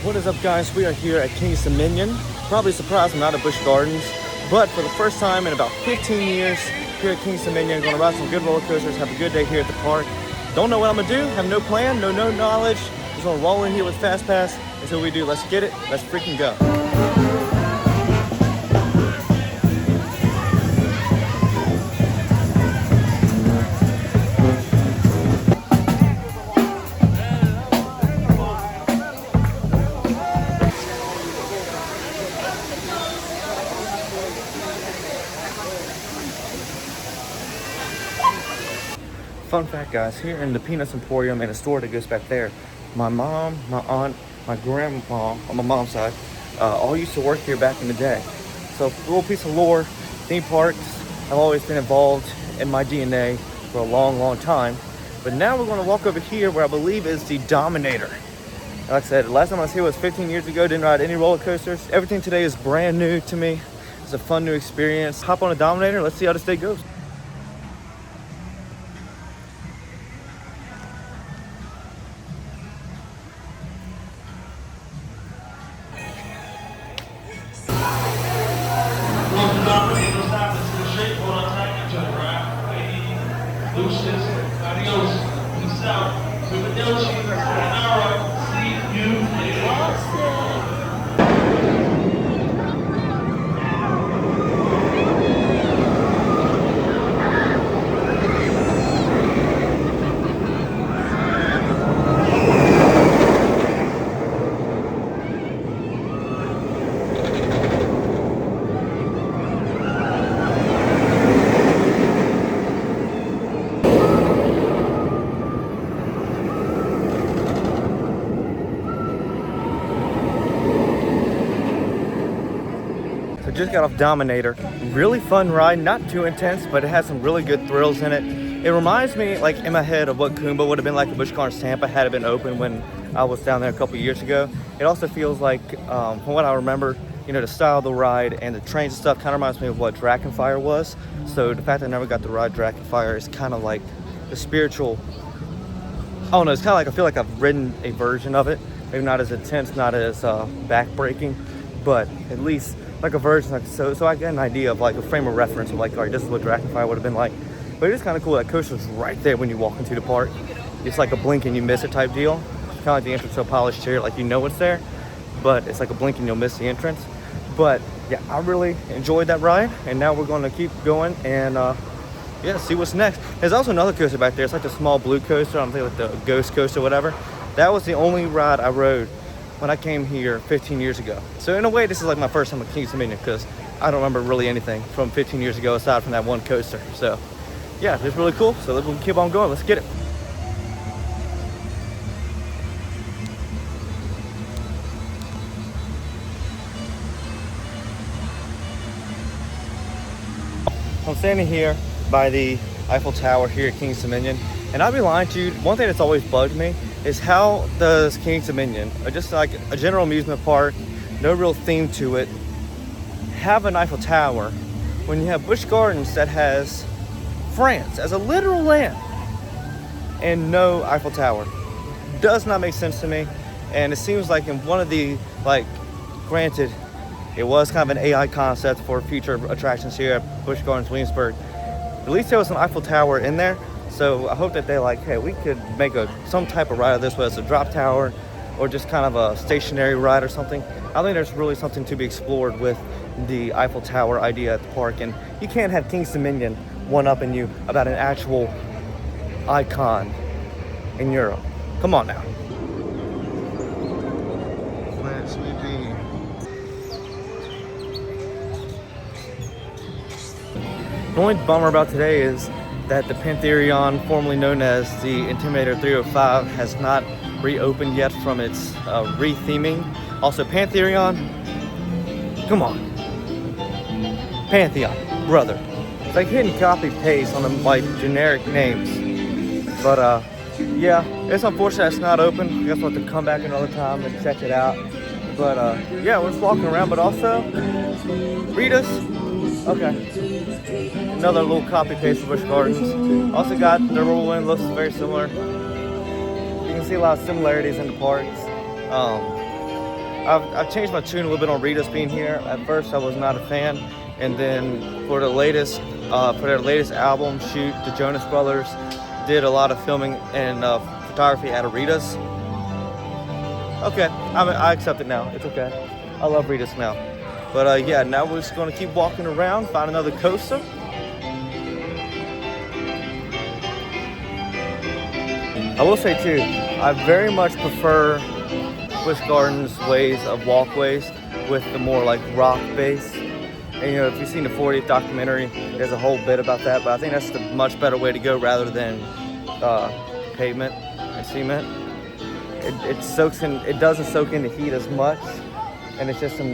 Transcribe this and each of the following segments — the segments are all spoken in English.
What is up, guys? We are here at King's Dominion. Probably surprised I'm not at Busch Gardens, but for the first time in about 15 years here at King's Dominion, going to ride some good roller coasters, have a good day here at the park. Don't know what I'm going to do, have no plan, no knowledge. Just going to roll in here with Fast Pass. That's what we do. Let's get it. Let's freaking go. Fun fact, guys, here in the Peanuts Emporium and a store that goes back there, my mom, my aunt, my grandma on my mom's side, all used to work here back in the day. So a little piece of lore, theme parks have always been involved in my DNA for a long time. But now we're going to walk over here where I believe is the Dominator. Like I said, last time I was here was 15 years ago, didn't ride any roller coasters. Everything today is brand new to me. It's a fun new experience. Hop on a Dominator, let's see how this day goes. Adios. Peace out. Fidelity. Sayonara. See you later. So just got off Dominator. Really fun ride, not too intense, but it has some really good thrills in it. It reminds me, like in my head, of what Kumba would have been like at Busch Gardens Tampa had it been open when I was down there a couple years ago. It also feels like, from what I remember, you know, the style of the ride and the trains and stuff kind of reminds me of what Dragonfire was. So the fact that I never got to ride Dragonfire is kind of like the spiritual, I don't know, it's kind of like I feel like I've ridden a version of it. Maybe not as intense, not as back-breaking, but at least like a version, like, so I get an idea of like a frame of reference of like, all right, this is what Dragonfire would have been like. But it is kind of cool. That coaster's right there when you walk into the park. It's like a blink and you miss it type deal. It's kind of like the entrance to a polished chair, like you know it's there, but it's like a blink and you'll miss the entrance. But yeah, I really enjoyed that ride, and now we're going to keep going and yeah, see what's next. There's also another coaster back there. It's like the small blue coaster. I'm thinking like the Ghost Coaster or whatever. That was the only ride I rode when I came here 15 years ago. So in a way, this is like my first time at King's Dominion because I don't remember really anything from 15 years ago aside from that one coaster. So yeah, it's really cool. So let's keep on going. Let's get it. I'm standing here by the Eiffel Tower here at King's Dominion, and I'll be lying to you, one thing that's always bugged me is how does King's Dominion, or just like a general amusement park, no real theme to it, have an Eiffel Tower when you have Busch Gardens that has France as a literal land and no Eiffel Tower? Does not make sense to me. And it seems like in one of the, like, granted, it was kind of an AI concept for future attractions here at Busch Gardens Williamsburg. At least there was an Eiffel Tower in there. So I hope that they're like, hey, we could make some type of ride of this, whether it's a drop tower or just kind of a stationary ride or something. I think there's really something to be explored with the Eiffel Tower idea at the park. And you can't have King's Dominion one-upping you about an actual icon in Europe. Come on now. Plant Sweet Bean. The only bummer about today is that the Pantherion, formerly known as the Intimidator 305, has not reopened yet from its re-theming. Also, Pantherion, come on. Pantheon, brother. It's like hitting copy-paste on them, like, generic names. But, yeah, it's unfortunate it's not open. I guess we'll have to come back another time and check it out. But, yeah, we're just walking around, but also, Rita's. Okay. Another little copy paste of Busch Gardens. Also got the whirlwind, looks very similar. You can see a lot of similarities in the parks. I've changed my tune a little bit on Rita's being here. At first, I was not a fan, and then for their latest album shoot, the Jonas Brothers did a lot of filming and photography at Rita's. Okay, I accept it now. It's okay. I love Rita's now. But yeah, now we're just gonna keep walking around, find another coaster. I will say too, I very much prefer Busch Gardens' ways of walkways with the more like rock base. And you know, if you've seen the 40th documentary, there's a whole bit about that, but I think that's the much better way to go rather than pavement and cement. It doesn't soak in the heat as much, and it's just it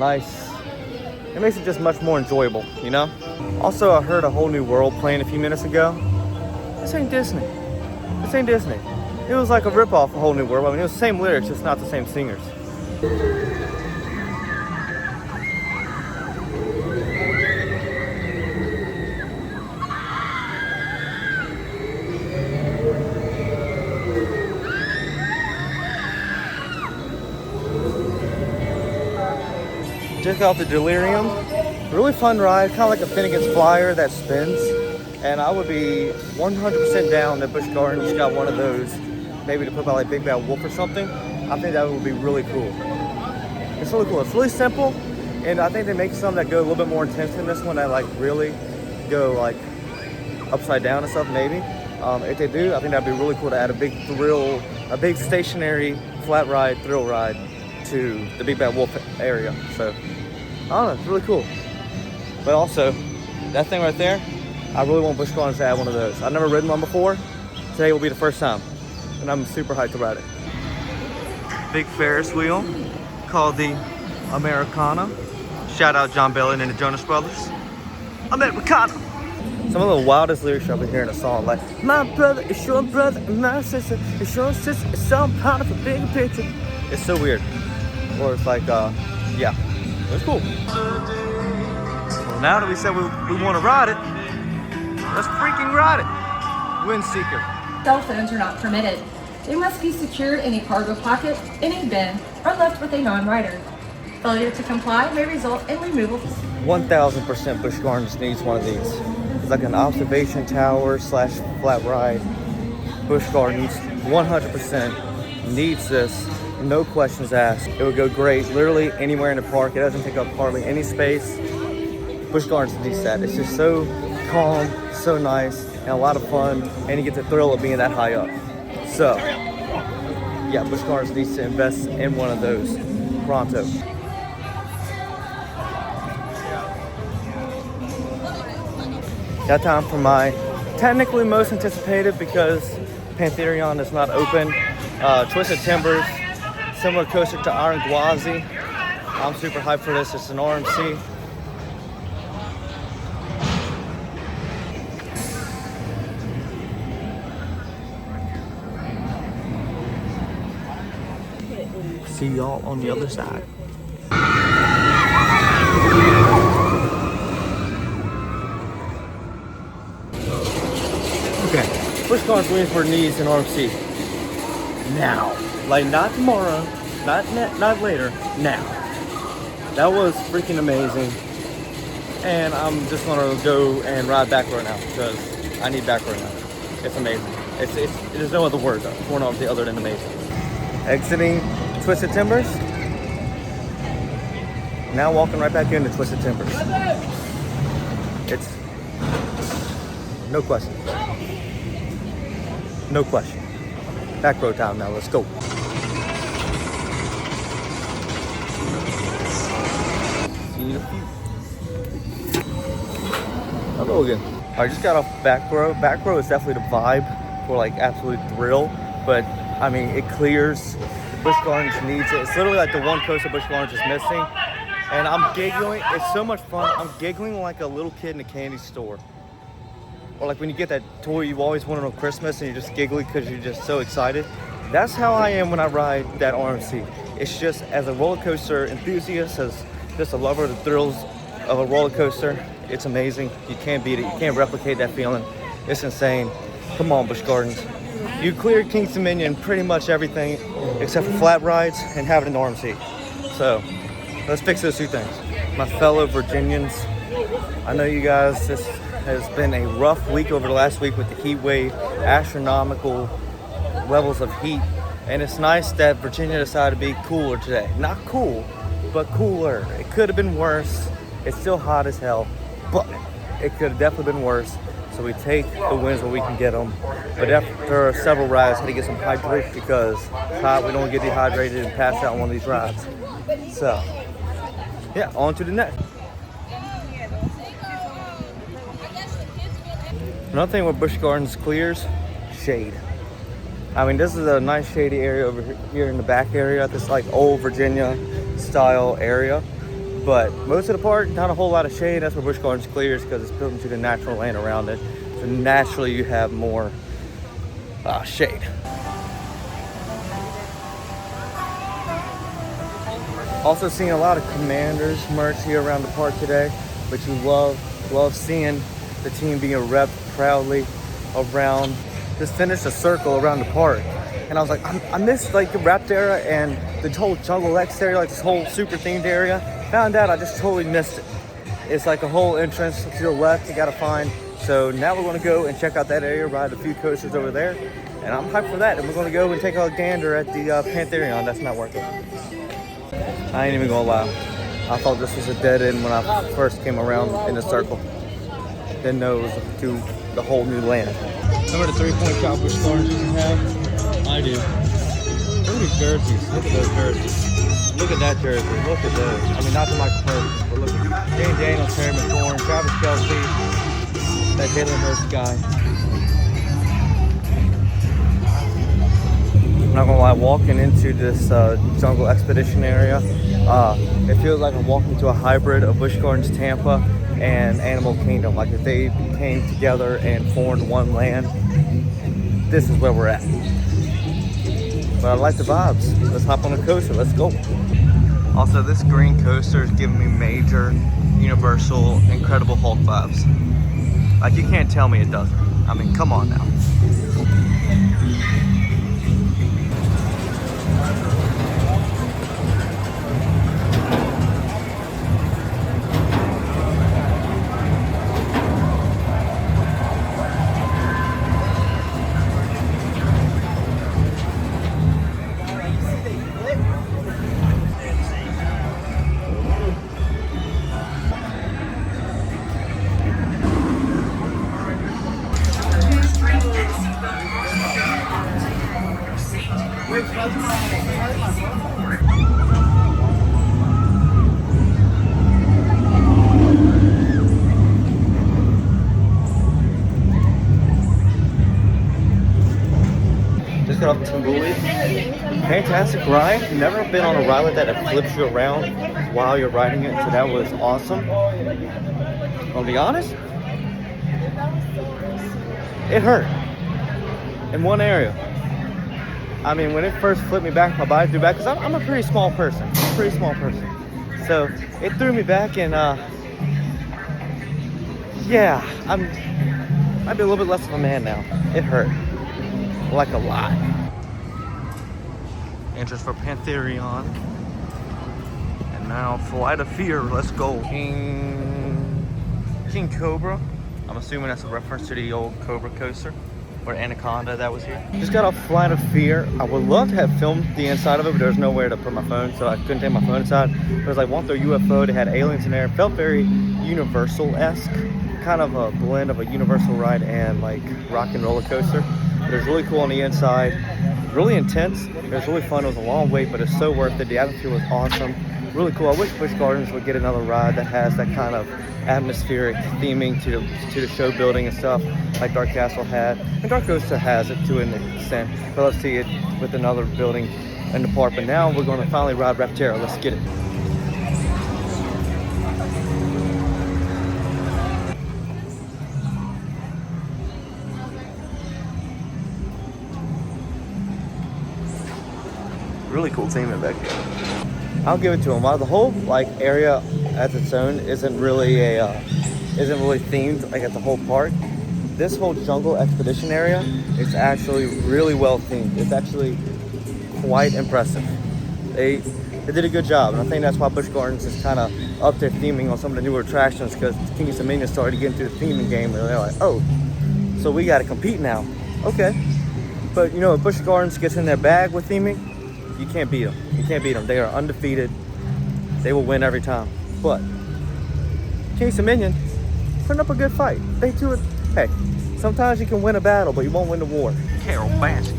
makes it just much more enjoyable, you know? Also, I heard A Whole New World playing a few minutes ago. This ain't Disney. This ain't Disney. It was like a ripoff of A Whole New World. I mean, it was the same lyrics, just not the same singers. Just got off the Delirium. Really fun ride, kind of like a Finnegan's Flyer that spins. And I would be 100% down that Busch Gardens got one of those, maybe to put by like Big Bad Wolf or something. I think that would be really cool. It's really cool. It's really simple, and I think they make some that go a little bit more intense than this one that like really go like upside down and stuff maybe. If they do, I think that'd be really cool to add a big stationary flat ride, thrill ride to the Big Bad Wolf area. So, I don't know, it's really cool. But also, that thing right there, I really want Busch Gardens to have one of those. I've never ridden one before. Today will be the first time, and I'm super hyped to ride it. Big Ferris wheel called the Americana. Shout out John Bellion and the Jonas Brothers. Americana. Some of the wildest lyrics you'll ever hear in a song, like, my brother is your brother and my sister is your sister. It's all part of a bigger picture. It's so weird. Or it's like, yeah, it's cool. Well, now that we said we want to ride it, let's freaking ride it. Windseeker. Cell phones are not permitted. They must be secured in a cargo pocket, in a bin, or left with a non-rider. Failure to comply may result in removal. 1000% Busch Gardens needs one of these. It's like an observation tower / flat ride. Busch Gardens 100% needs this. No questions asked. It would go great literally anywhere in the park. It doesn't take up hardly any space. Busch Gardens needs that. It's just so calm, so nice, and a lot of fun, and you get the thrill of being that high up. So, yeah, Busch Gardens needs to invest in one of those pronto. Got time for my technically most anticipated, because Pantherion is not open, Twisted Timbers, similar coaster to Iron Gwazi. I'm super hyped for this. It's an RMC. See y'all on the other side. Okay, Busch Gardens waiting for needs in RMC. Now, like not tomorrow, not later. Now, that was freaking amazing, and I'm just gonna go and ride back right now because I need back right now. It's amazing. There's no other word for it other than amazing. Exiting Twisted Timbers. Now walking right back into Twisted Timbers. It's no question. No question. Back road time now. Let's go. See you in a few. Hello again. I just got off back row. Back row is definitely the vibe for like absolute thrill, but I mean it clears. Busch Gardens needs it. It's literally like the one coaster Busch Gardens is missing. And I'm giggling. It's so much fun. I'm giggling like a little kid in a candy store. Or like when you get that toy you always wanted on Christmas and you're just giggling because you're just so excited. That's how I am when I ride that RMC. It's just, as a roller coaster enthusiast, as just a lover of the thrills of a roller coaster, it's amazing. You can't beat it. You can't replicate that feeling. It's insane. Come on, Busch Gardens. You cleared King's Dominion pretty much everything except for flat rides and having an RMC. So let's fix those two things. My fellow Virginians, I know you guys, this has been a rough week over the last week with the heat wave, astronomical levels of heat. And it's nice that Virginia decided to be cooler today. Not cool, but cooler. It could have been worse. It's still hot as hell, but it could have definitely been worse. So we take the wins where we can get them. But after several rides, I had to get some hydration because it's hot. We don't get dehydrated and pass out on one of these rides. So, yeah, on to the next. Another thing with Busch Gardens clears, shade. I mean, this is a nice shady area over here in the back area. This like old Virginia style area. But most of the park, not a whole lot of shade. That's where Busch Gardens clears because it's built into the natural land around it. So naturally you have more shade. Also seeing a lot of Commanders merch here around the park today. But you love seeing the team being repped proudly around. Just finished a circle around the park. And I was like, I missed like the Raptor era and the whole Jungle X area, like this whole super themed area. Found out I just totally missed it. It's like a whole entrance to your left you gotta find. So now we're gonna go and check out that area, ride a few coasters over there. And I'm hyped for that. And we're gonna go and take a gander at the Pantherion. That's not working. I ain't even gonna lie. I thought this was a dead end when I first came around in the circle. Didn't know it was to the whole new land. Remember the 3-point shot Busch Gardens you have? I do. Look at these jerseys. Look at those jerseys. Look at that jersey. Look at those. I mean, not the Michael Purvis, but look at Jane Daniels, Terry McLaurin, Travis Kelce, that Jalen Hurts guy. I'm not gonna lie, walking into this Jungle Expedition area, it feels like I'm walking to a hybrid of Busch Gardens Tampa and Animal Kingdom. Like if they came together and formed one land, this is where we're at. But I like the vibes. Let's hop on a coaster, let's go. Also, this green coaster is giving me major Universal Incredible Hulk vibes. Like you can't tell me it doesn't. I mean, come on now. Just got off Tumbili. Fantastic ride. Never been on a ride like that that flips you around while you're riding it, so that was awesome. I'll be honest, it hurt in one area. I mean, when it first flipped me back, my body threw back, because I'm a pretty small person. So it threw me back, and yeah, I'd be a little bit less of a man now. It hurt, like a lot. Entrance for Pantherion. And now Flight of Fear, let's go. King Cobra. I'm assuming that's a reference to the old Cobra coaster. Or Anaconda that was here. Just got off Flight of Fear. I would love to have filmed the inside of it, but there's nowhere to put my phone, so I couldn't take my phone inside. It was like one through UFO. They had aliens in there. It felt very Universal-esque. Kind of a blend of a Universal ride and like rock and roller coaster. But it was really cool on the inside. Really intense. It was really fun. It was a long wait, but it's so worth it. The atmosphere was awesome. Really cool. I wish Busch Gardens would get another ride that has that kind of atmospheric theming to the show building and stuff like Dark Castle had. And Dark Coaster has it to an extent. But let's see it with another building in the park. But now we're going to finally ride Raptor. Let's get it. Really cool theming back here. I'll give it to them. While the whole like area as its own isn't really themed like at the whole park, this whole Jungle Expedition area is actually really well themed. It's actually quite impressive. They they did a good job. And I think that's why Busch Gardens is kind of up their theming on some of the newer attractions, because Kings Dominion started to get into the theming game, and they're like, oh, so we got to compete now. Okay. But you know, if Busch Gardens gets in their bag with theming, you can't beat them. You can't beat them. They are undefeated. They will win every time. But Kings Dominion putting up a good fight. They do it. Hey, sometimes you can win a battle, but you won't win the war. Carol Bass.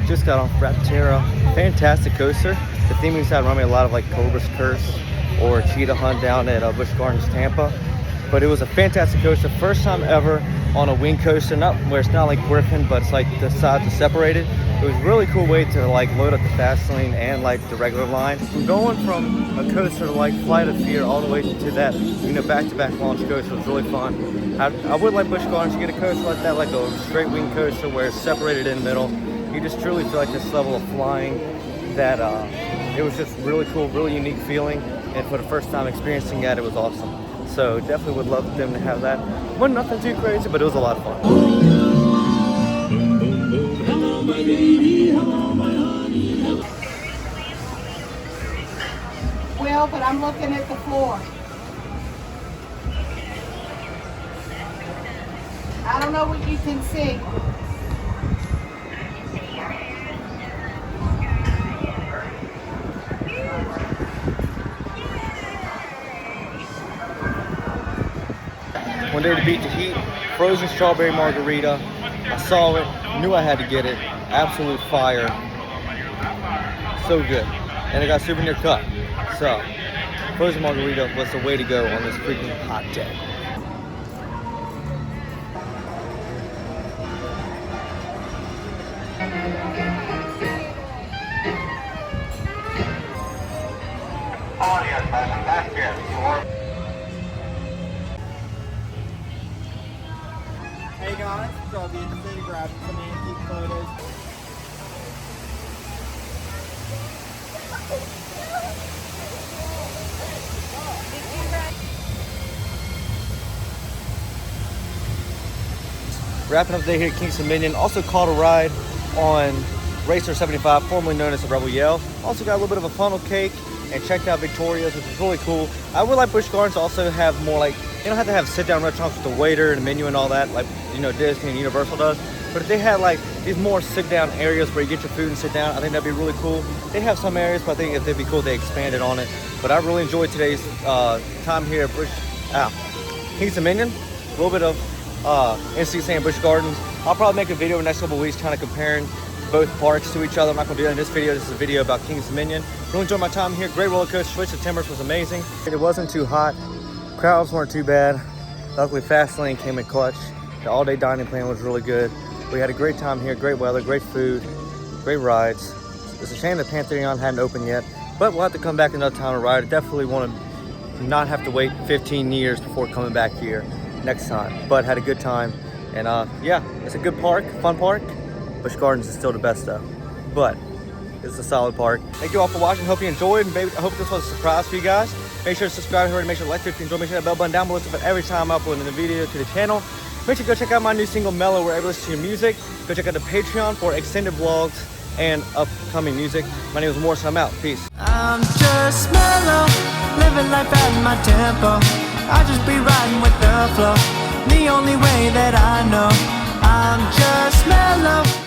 Just got off Raptor. Fantastic coaster. The theming side reminded me a lot of like Cobra's Curse or Cheetah Hunt down at Busch Gardens, Tampa. But it was a fantastic coaster. First time ever on a wing coaster, not where it's not like Griffin, but it's like the sides are separated. It was a really cool way to like load up the fast lane and like the regular line. From going from a coaster like Flight of Fear all the way to that, you know, back-to-back launch coaster was really fun. I would like Busch Gardens to get a coaster like that, like a straight wing coaster where it's separated in the middle. You just truly feel like this level of flying that it was just really cool, really unique feeling. And for the first time experiencing that, it was awesome. So definitely would love them to have that. Wasn't nothing too crazy, but it was a lot of fun. Well, but I'm looking at the floor. I don't know what you can see. One day to beat the heat, frozen strawberry margarita. I saw it, knew I had to get it. Absolute fire. So good. And I got souvenir cup. So, frozen margarita was the way to go on this freaking hot day. Audience, that's it. Hey guys, so I'll be interested in grabbing some antique photos. Wrapping up the day here at Kings Dominion. Also caught a ride on Racer 75, formerly known as the Rebel Yell. Also got a little bit of a funnel cake and checked out Victoria's, which is really cool. I would like Busch Gardens to also have more like, you don't have to have sit-down restaurants with the waiter and the menu and all that, like, you know, Disney and Universal does. But if they had like these more sit-down areas where you get your food and sit down, I think that'd be really cool. They have some areas, but I think it'd be cool if they expanded on it. But I really enjoyed today's time here at Kings Dominion. A little bit of NC saying Busch Gardens. I'll probably make a video in the next couple of weeks kind of comparing both parks to each other. I'm not going to do that in this video. This is a video about Kings Dominion. Really enjoyed my time here. Great roller coaster. Switch to Timbers was amazing. It wasn't too hot. Crowds weren't too bad. Luckily, Fast Lane came in clutch. The all-day dining plan was really good. We had a great time here. Great weather, great food, great rides. It's a shame that Pantheon hadn't opened yet, but we'll have to come back another time to ride. I definitely want to not have to wait 15 years before coming back here next time. But had a good time. And yeah, it's a good park, fun park. Busch Gardens is still the best though. But it's a solid park. Thank you all for watching. Hope you enjoyed. And I hope this was a surprise for you guys. Make sure to subscribe here and make sure to like it if you enjoy. Make sure that bell button down below so that every time I upload a video to the channel. Make sure to go check out my new single Mellow wherever you listen to your music. Go check out the Patreon for extended vlogs and upcoming music. My name is Morris. I'm out. Peace. I'm just mellow, living life at my tempo. I just be riding with the flow, the only way that I know. I'm just mellow.